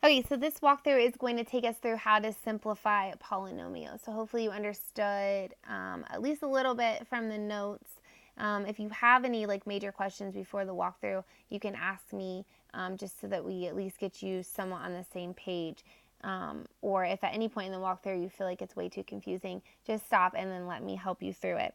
Okay, so this walkthrough is going to take us through how to simplify polynomials. So hopefully you understood at least a little bit from the notes. If you have any like major questions before the walkthrough, you can ask me just so that we at least get you somewhat on the same page. Or if at any point in the walkthrough you feel like it's way too confusing, just stop and then let me help you through it.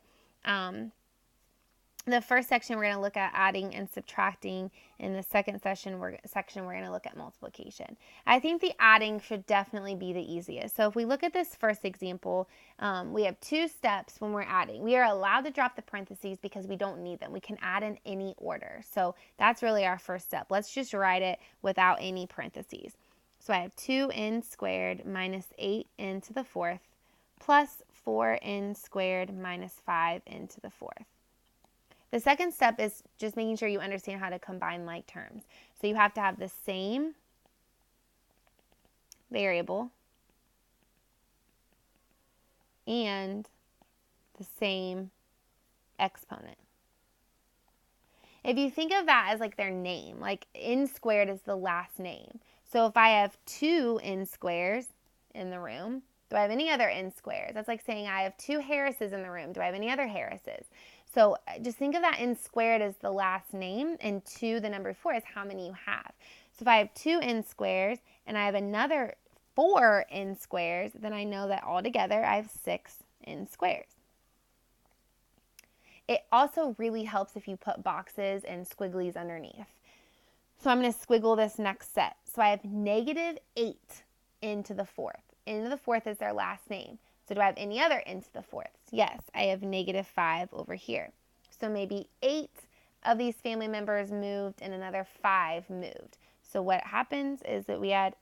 The first section we're going to look at adding and subtracting. In the second section we're going to look at multiplication. I think the adding should definitely be the easiest. So if we look at this first example, we have two steps when we're adding. We are allowed to drop the parentheses because we don't need them. We can add in any order. So that's really our first step. Let's just write it without any parentheses. So I have 2n squared minus 8n to the fourth plus 4n squared minus 5n to the fourth. The second step is just making sure you understand how to combine like terms. So you have to have the same variable and the same exponent. If you think of that as like their name, like n squared is the last name. So if I have two n squares in the room, do I have any other n squares? That's like saying I have two Harrises in the room. Do I have any other Harrises? So just think of that n squared as the last name, and 2, the number 4, is how many you have. So if I have 2 n squares and I have another 4 n squares, then I know that altogether I have 6 n squares. It also really helps if you put boxes and squigglies underneath. So I'm going to squiggle this next set. So I have negative 8 n to the fourth. N to the fourth is their last name. So do I have any other n to the fourths? Yes, I have negative 5 over here. So maybe 8 of these family members moved and another 5 moved. So what happens is that we had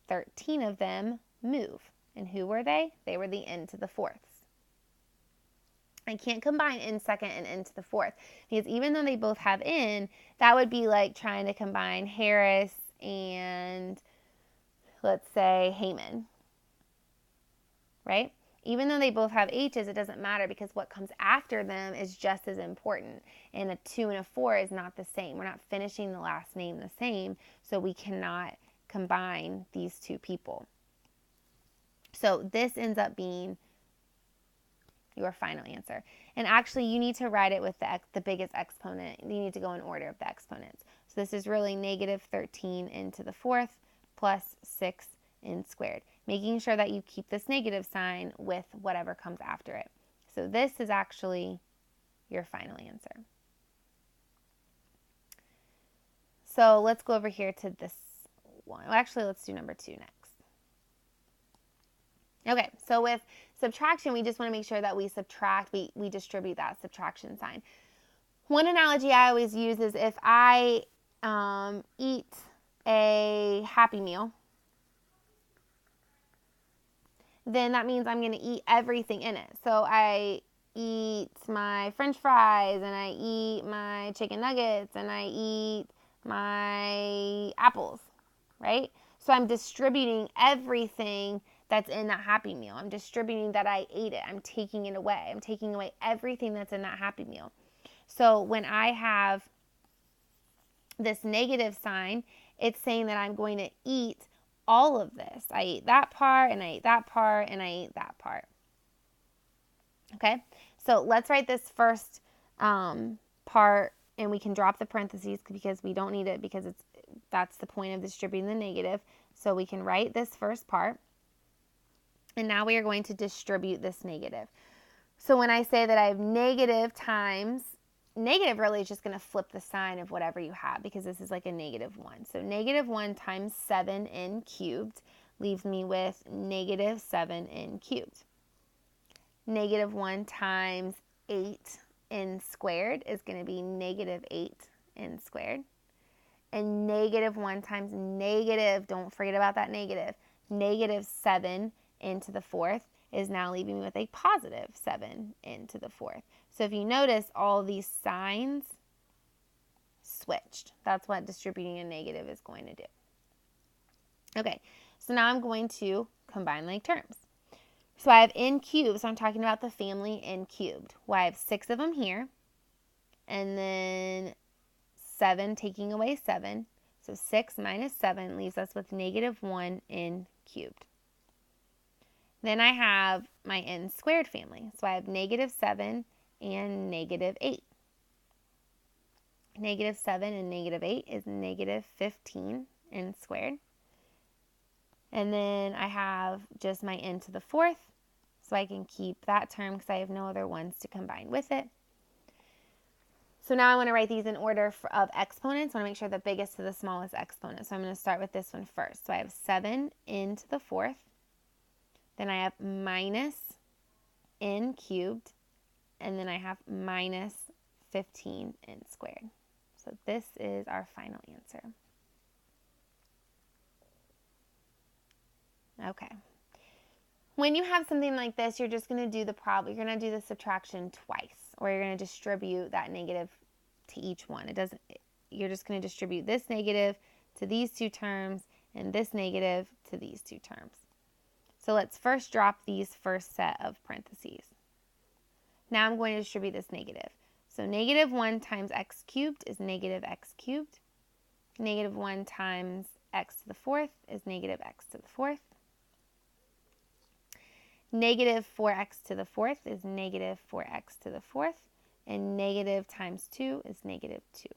13 of them move. And who were they? They were the n to the fourths. I can't combine n second and n to the fourth because even though they both have n, that would be like trying to combine Harris and, let's say, Heyman, right? Even though they both have h's, it doesn't matter because what comes after them is just as important. And a 2 and a 4 is not the same. We're not finishing the last name the same, so we cannot combine these two people. So this ends up being your final answer. And actually, you need to write it with the biggest exponent. You need to go in order of the exponents. So this is really negative 13 n to the fourth plus 6 n squared, making sure that you keep this negative sign with whatever comes after it. So this is actually your final answer. So let's go over here to this one. Well, actually, let's do number 2 next. Okay, so with subtraction, we just want to make sure that we subtract, we distribute that subtraction sign. One analogy I always use is if I eat a Happy Meal, then that means I'm going to eat everything in it. So I eat my French fries, and I eat my chicken nuggets, and I eat my apples, right? So I'm distributing everything that's in that Happy Meal. I'm distributing that I ate it. I'm taking it away. I'm taking away everything that's in that Happy Meal. So when I have this negative sign, it's saying that I'm going to eat all of this. I ate that part, and I ate that part, and I ate that part. Okay, so let's write this first part, and we can drop the parentheses because we don't need it because that's the point of distributing the negative. So we can write this first part. And now we are going to distribute this negative. So when I say that I have negative times, negative really is just going to flip the sign of whatever you have because this is like a negative 1. So negative 1 times 7n cubed leaves me with negative 7n cubed. Negative 1 times 8n squared is going to be negative 8n squared. And negative 1 times negative, don't forget about that negative, negative 7 n to the fourth is now leaving me with a positive 7 n to the fourth. So if you notice, all these signs switched. That's what distributing a negative is going to do. Okay, so now I'm going to combine like terms. So I have n cubed, so I'm talking about the family n cubed. Well, I have 6 of them here, and then 7 taking away 7. So 6 minus 7 leaves us with negative 1n cubed. Then I have my n squared family. So I have negative 7 and negative 8. Negative 7 and negative 8 is negative 15 n squared. And then I have just my n to the 4th, so I can keep that term because I have no other ones to combine with it. So now I want to write these in order of exponents. I want to make sure the biggest to the smallest exponent. So I'm going to start with this one first. So I have 7 n to the 4th. Then I have minus n cubed. And then I have minus 15 n squared. So this is our final answer. Okay. When you have something like this, you're just going to do the problem. You're going to do the subtraction twice, or you're going to distribute that negative to each one. You're just going to distribute this negative to these two terms and this negative to these two terms. So let's first drop these first set of parentheses. Now I'm going to distribute this negative. So negative 1 times x cubed is negative x cubed. Negative 1 times x to the 4th is negative x to the 4th. Negative 4x to the 4th is negative 4x to the 4th, and negative times 2 is negative 2.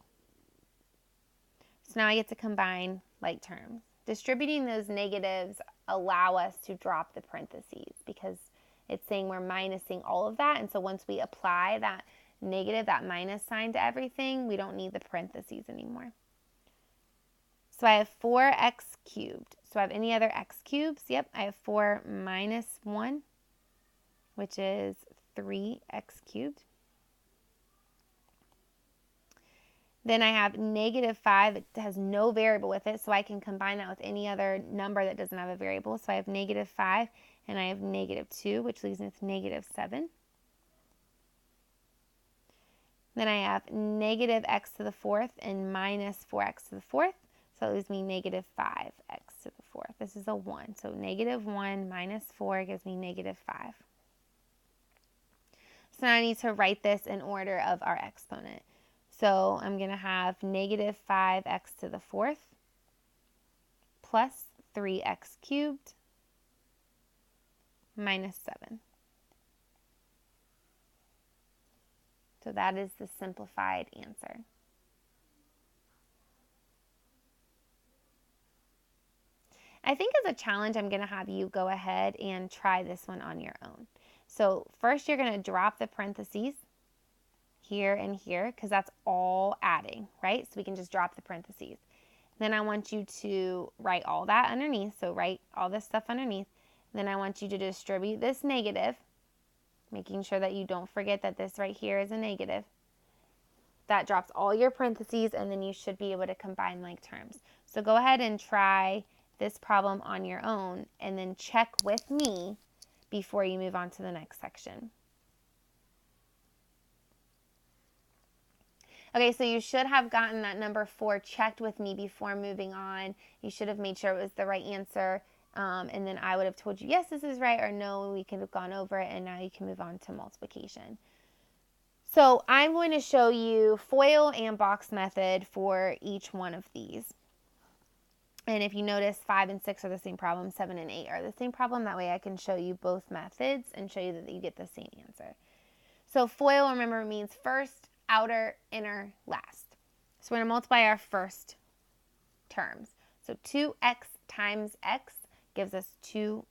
So now I get to combine like terms. Distributing those negatives allow us to drop the parentheses because it's saying we're minusing all of that, and so once we apply that negative, that minus sign to everything, we don't need the parentheses anymore. So I have 4x cubed. So I have any other x cubes? Yep, I have 4 minus 1, which is 3x cubed. Then I have negative 5. It has no variable with it, so I can combine that with any other number that doesn't have a variable. So I have negative 5, and I have negative 2, which leaves me with negative 7. Then I have negative x to the 4th and minus 4x to the 4th. So it leaves me negative 5x to the 4th. This is a 1. So negative 1 minus 4 gives me negative 5. So now I need to write this in order of our exponent. So I'm going to have negative 5x to the 4th plus 3x cubed minus 7. So that is the simplified answer. I think as a challenge, I'm going to have you go ahead and try this one on your own. So first you're going to drop the parentheses here and here because that's all adding, right? So we can just drop the parentheses. Then I want you to write all that underneath. So write all this stuff underneath. Then I want you to distribute this negative, making sure that you don't forget that this right here is a negative. That drops all your parentheses, and then you should be able to combine like terms. So go ahead and try this problem on your own, and then check with me before you move on to the next section. Okay, so you should have gotten that number 4 checked with me before moving on. You should have made sure it was the right answer, and then I would have told you, yes, this is right, or no, we could have gone over it, and now you can move on to multiplication. So I'm going to show you FOIL and box method for each one of these. And if you notice, 5 and 6 are the same problem, 7 and 8 are the same problem. That way I can show you both methods and show you that you get the same answer. So FOIL, remember, means first, outer, inner, last. So we're going to multiply our first terms. So 2x times x gives us 2x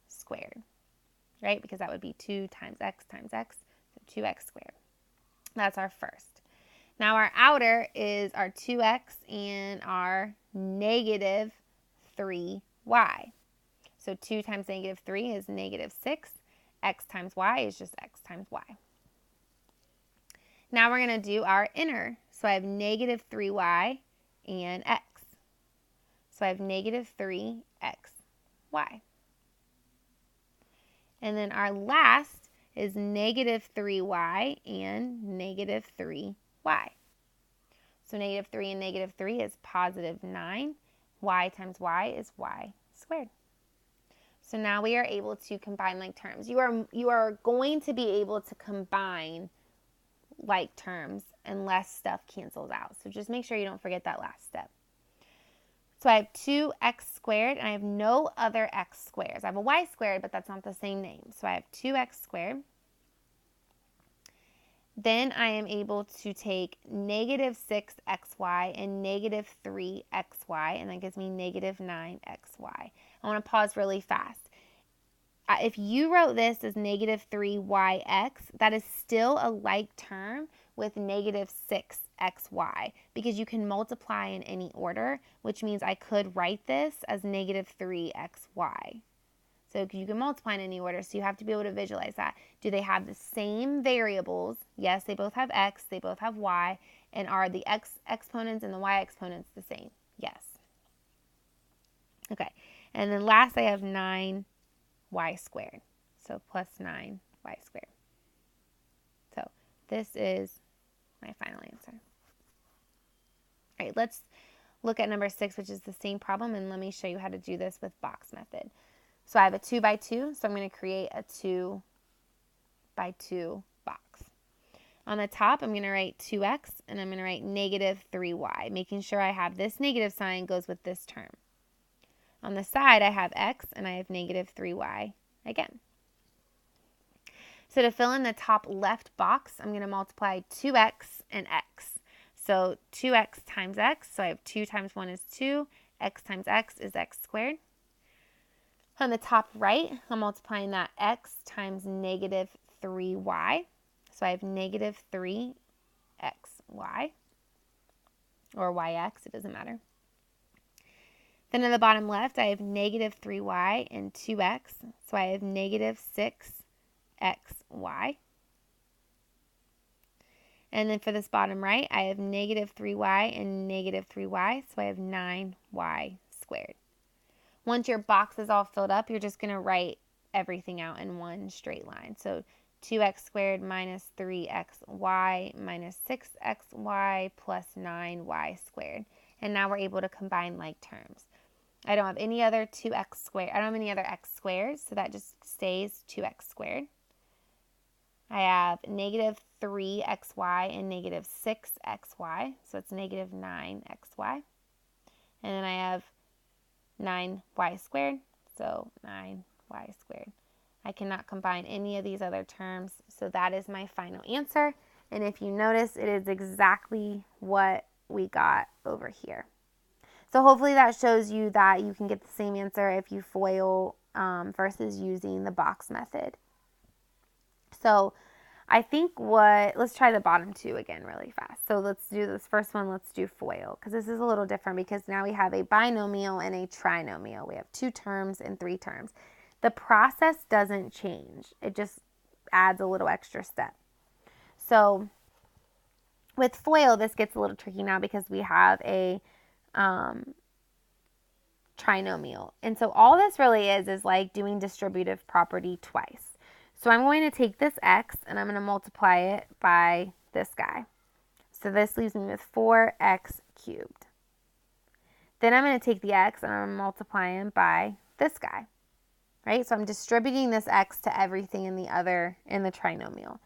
squared, right? Because that would be 2 times x, so 2x squared. That's our first. Now our outer is our 2x and our negative 3y. So 2 times negative 3 is negative 6. X times y is just x times y. Now we're going to do our inner. So I have negative 3y and x. So I have negative 3xy. And then our last is negative 3y and negative 3y. So negative 3 and negative 3 is positive 9. Y times y is y squared. So now we are able to combine like terms. You are going to be able to combine like terms unless stuff cancels out. So just make sure you don't forget that last step. So I have 2x squared, and I have no other x squares. I have a y squared, but that's not the same name. So I have 2x squared. Then I am able to take negative 6xy and negative 3xy, and that gives me negative 9xy. I want to pause really fast. If you wrote this as negative 3yx, that is still a like term with negative 6xy because you can multiply in any order, which means I could write this as negative 3xy. So you can multiply in any order, so you have to be able to visualize that. Do they have the same variables? Yes, they both have x, they both have y, and are the x exponents and the y exponents the same? Yes. Okay, and then last I have 9y squared, so plus 9y squared. So this is my final answer. All right, let's look at number 6, which is the same problem, and let me show you how to do this with box method. So I have a 2 by 2, so I'm going to create a 2 by 2 box. On the top, I'm going to write 2x, and I'm going to write negative 3y, making sure I have this negative sign goes with this term. On the side, I have x, and I have negative 3y again. So to fill in the top left box, I'm going to multiply 2x and x. So 2x times x, so I have 2 times 1 is 2, x times x is x squared. On the top right, I'm multiplying that x times negative 3y. So I have negative 3xy, or yx, it doesn't matter. Then in the bottom left, I have negative 3y and 2x. So I have negative 6xy. And then for this bottom right, I have negative 3y and negative 3y. So I have 9y squared. Once your box is all filled up, you're just going to write everything out in one straight line. So 2x squared minus 3xy minus 6xy plus 9y squared. And now we're able to combine like terms. I don't have any other 2x squared. I don't have any other x squares, so that just stays 2x squared. I have negative 3xy and negative 6xy, so it's negative 9xy. And then I have 9y squared, so 9y squared. I cannot combine any of these other terms, so that is my final answer. And if you notice, it is exactly what we got over here. So hopefully that shows you that you can get the same answer if you FOIL versus using the box method. So I think let's try the bottom two again really fast. So let's do this first one, let's do FOIL, because this is a little different because now we have a binomial and a trinomial. We have 2 terms and 3 terms. The process doesn't change. It just adds a little extra step. So with FOIL, this gets a little tricky now because we have a trinomial. And so all this really is like doing distributive property twice. So I'm going to take this x and I'm going to multiply it by this guy. So this leaves me with 4x cubed. Then I'm going to take the x and I'm going to multiply him by this guy. Right? So I'm distributing this x to everything in the trinomial.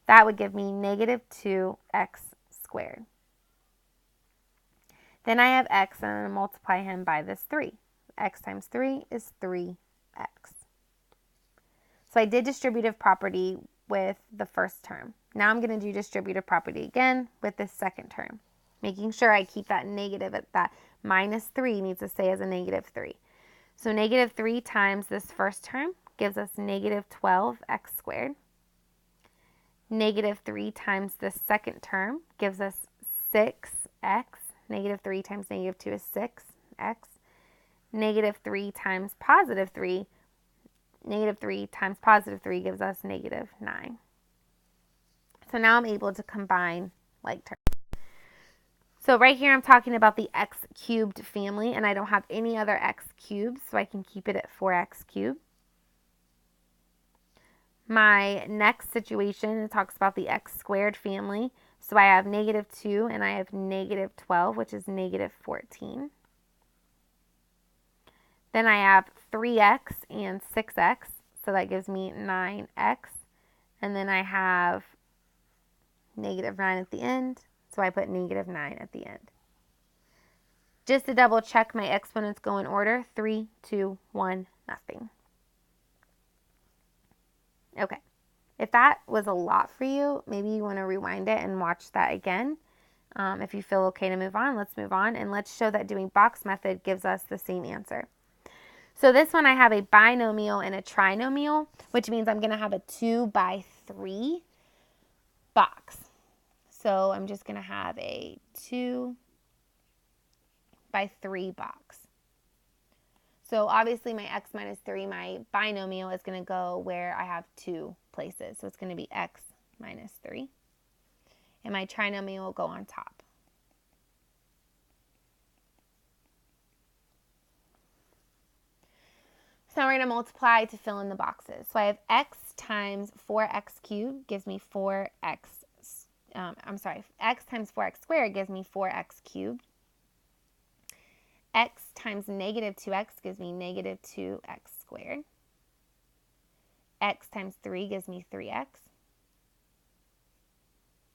That would give me negative 2x squared. Then I have x and I'm going to multiply him by this 3. X times 3 is 3x. So I did distributive property with the first term. Now I'm going to do distributive property again with this second term, making sure I keep that negative at that minus 3 needs to stay as a negative 3. So negative 3 times this first term gives us negative 12x squared. Negative 3 times this second term gives us 6x. Negative 3 times negative 2 is 6x. Negative 3 times positive 3. Negative 3 times positive 3 gives us negative 9. So now I'm able to combine like terms. So right here I'm talking about the x cubed family, and I don't have any other x cubes, so I can keep it at 4x cubed. My next situation, it talks about the x squared family. So I have negative 2 and I have negative 12, which is negative 14. Then I have 3x and 6x, so that gives me 9x. And then I have negative 9 at the end, so I put negative 9 at the end. Just to double check, my exponents go in order. 3, 2, 1, nothing. Okay. If that was a lot for you, maybe you want to rewind it and watch that again. If you feel okay to move on, let's move on. And let's show that doing box method gives us the same answer. So this one I have a binomial and a trinomial, which means I'm going to have a 2 by 3 box. So I'm just going to have a 2 by 3 box. So obviously my x minus 3, my binomial, is going to go where I have 2 places. So it's going to be x minus 3. And my trinomial will go on top. So now we're going to multiply to fill in the boxes. So I have x times 4x cubed gives me 4x, x times 4x squared gives me 4x cubed. X times negative 2x gives me negative 2x squared. X times 3 gives me 3x.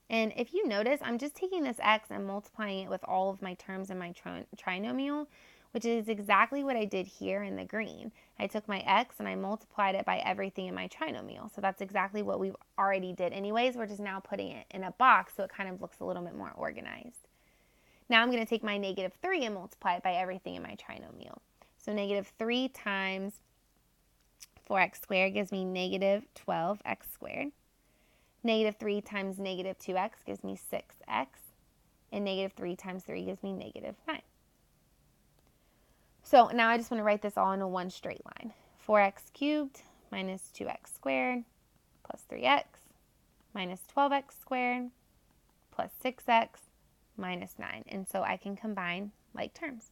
And if you notice, I'm just taking this x and multiplying it with all of my terms in my trinomial, which is exactly what I did here in the green. I took my x and I multiplied it by everything in my trinomial. So that's exactly what we already did anyways. We're just now putting it in a box so it kind of looks a little bit more organized. Now I'm going to take my negative 3 and multiply it by everything in my trinomial. So negative 3 times 4x squared gives me negative 12x squared. Negative 3 times negative 2x gives me 6x. And negative 3 times 3 gives me negative 9. So now I just want to write this all in a one straight line. 4x cubed minus 2x squared plus 3x minus 12x squared plus 6x minus 9. And so I can combine like terms.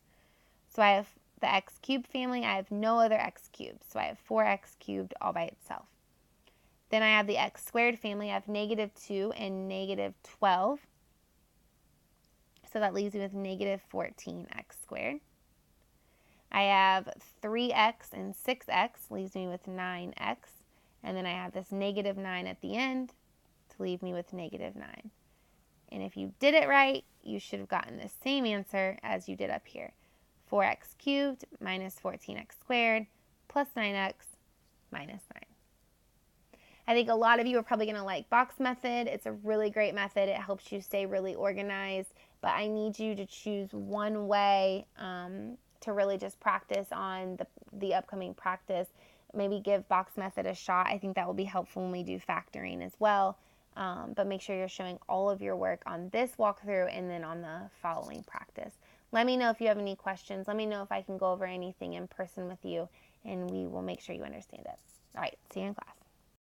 So I have the x cubed family. I have no other x cubed. So I have 4x cubed all by itself. Then I have the x squared family. I have negative 2 and negative 12. So that leaves me with negative 14x squared. I have 3x and 6x, leaves me with 9x. And then I have this negative 9 at the end to leave me with negative 9. And if you did it right, you should have gotten the same answer as you did up here. 4x cubed minus 14x squared plus 9x minus 9. I think a lot of you are probably going to like box method. It's a really great method. It helps you stay really organized. But I need you to choose one way to really just practice on the upcoming practice. Maybe give box method a shot. I think that will be helpful when we do factoring as well. But make sure you're showing all of your work on this walkthrough and then on the following practice. Let me know if you have any questions. Let me know if I can go over anything in person with you, and we will make sure you understand it. All right, see you in class.